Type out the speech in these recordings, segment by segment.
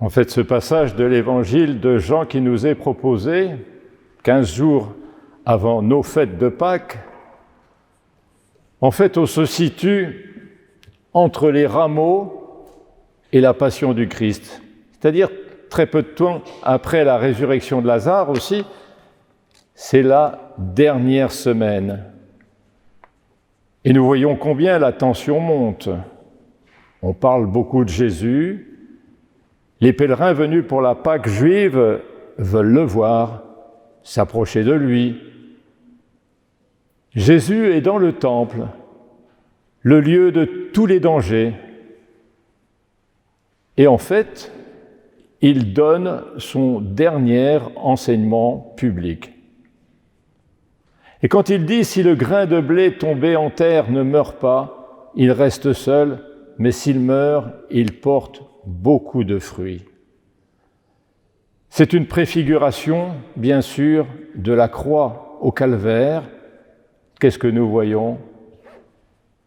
En fait, ce passage de l'évangile de Jean qui nous est proposé, 15 jours avant nos fêtes de Pâques, en fait, on se situe entre les rameaux et la passion du Christ. C'est-à-dire, très peu de temps après la résurrection de Lazare aussi, c'est la dernière semaine. Et nous voyons combien la tension monte. On parle beaucoup de Jésus. Les pèlerins venus pour la Pâque juive veulent le voir, s'approcher de lui. Jésus est dans le temple, le lieu de tous les dangers. Et en fait, il donne son dernier enseignement public. Et quand il dit « Si le grain de blé tombé en terre ne meurt pas, il reste seul, mais s'il meurt, il porte beaucoup de fruits. » C'est une préfiguration, bien sûr, de la croix au calvaire. Qu'est-ce que nous voyons?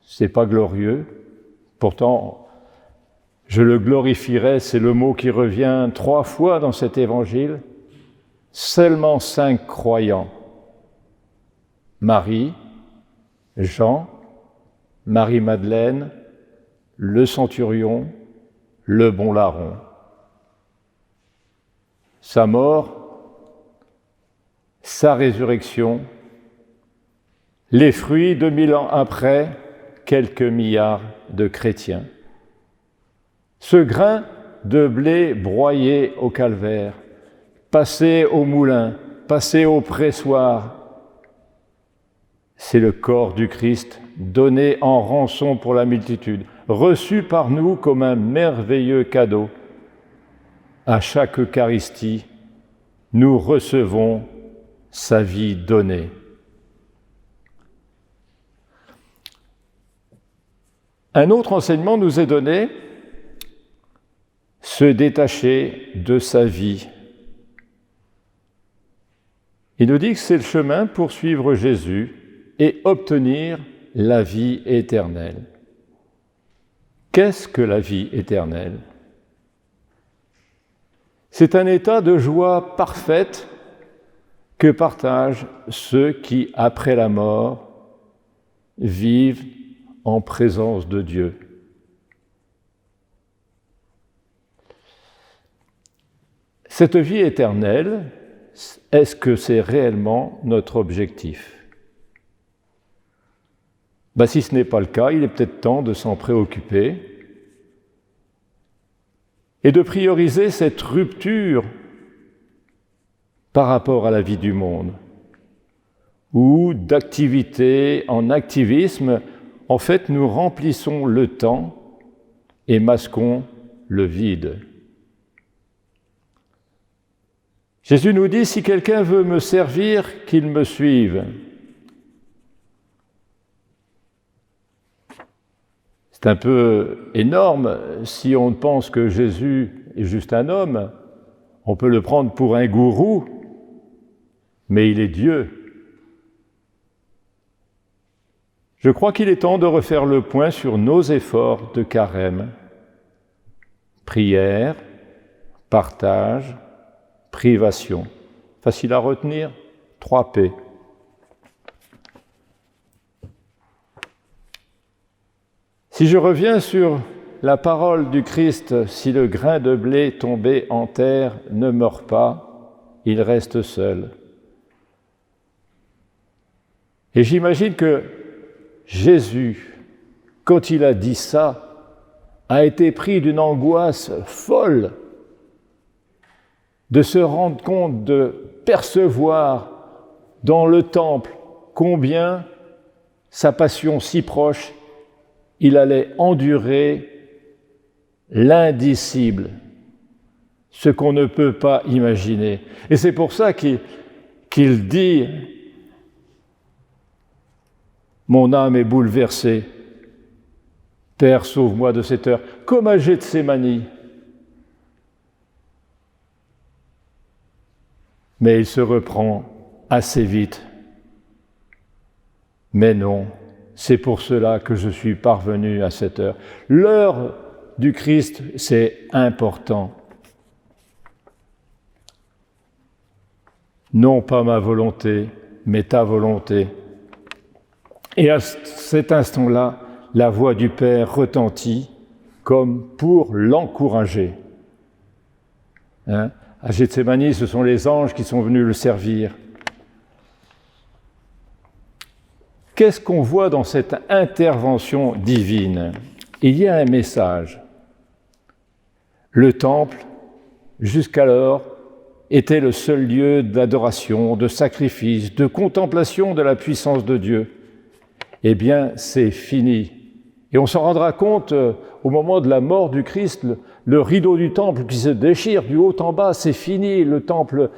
C'est pas glorieux. Pourtant, je le glorifierai, c'est le mot qui revient 3 fois dans cet évangile. Seulement 5 croyants. Marie, Jean, Marie-Madeleine, le centurion, le bon larron. Sa mort, sa résurrection, les fruits 2000 ans après, quelques milliards de chrétiens. Ce grain de blé broyé au calvaire, passé au moulin, passé au pressoir, c'est le corps du Christ donné en rançon pour la multitude, reçu par nous comme un merveilleux cadeau. À chaque Eucharistie, nous recevons sa vie donnée. Un autre enseignement nous est donné, se détacher de sa vie. Il nous dit que c'est le chemin pour suivre Jésus et obtenir la vie éternelle. Qu'est-ce que la vie éternelle? C'est un état de joie parfaite que partagent ceux qui, après la mort, vivent en présence de Dieu. Cette vie éternelle, est-ce que c'est réellement notre objectif? Si ce n'est pas le cas, il est peut-être temps de s'en préoccuper et de prioriser cette rupture par rapport à la vie du monde, où d'activité en activisme, en fait, nous remplissons le temps et masquons le vide. Jésus nous dit, si quelqu'un veut me servir, qu'il me suive. C'est un peu énorme si on pense que Jésus est juste un homme. On peut le prendre pour un gourou, mais il est Dieu. Je crois qu'il est temps de refaire le point sur nos efforts de carême. Prière, partage, privation. Facile à retenir, 3 P. Si je reviens sur la parole du Christ, si le grain de blé tombé en terre ne meurt pas, il reste seul. Et j'imagine que Jésus, quand il a dit ça, a été pris d'une angoisse folle de se rendre compte, de percevoir dans le temple combien sa passion si proche, il allait endurer l'indicible, ce qu'on ne peut pas imaginer. Et c'est pour ça qu'il dit « Mon âme est bouleversée, Père, sauve-moi de cette heure, comme à Gethsémani. » Mais il se reprend assez vite. Mais non, c'est pour cela que je suis parvenu à cette heure. L'heure du Christ, c'est important. non pas ma volonté, mais ta volonté. Et à cet instant-là, la voix du Père retentit comme pour l'encourager. À Gethsémani, ce sont les anges qui sont venus le servir. Qu'est-ce qu'on voit dans cette intervention divine? Il y a un message. Le temple, jusqu'alors, était le seul lieu d'adoration, de sacrifice, de contemplation de la puissance de Dieu. Eh bien, c'est fini. Et on s'en rendra compte au moment de la mort du Christ, le rideau du temple qui se déchire du haut en bas, c'est fini. Le temple,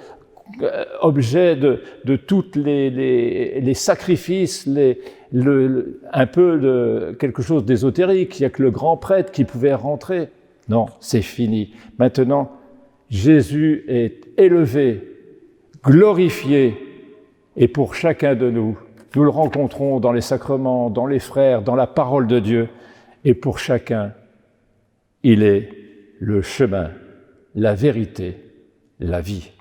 objet de tous les sacrifices, un peu de quelque chose d'ésotérique. Il n'y a que le grand prêtre qui pouvait rentrer. Non, c'est fini. Maintenant, Jésus est élevé, glorifié, et pour chacun de nous, nous le rencontrons dans les sacrements, dans les frères, dans la parole de Dieu, et pour chacun, il est le chemin, la vérité, la vie.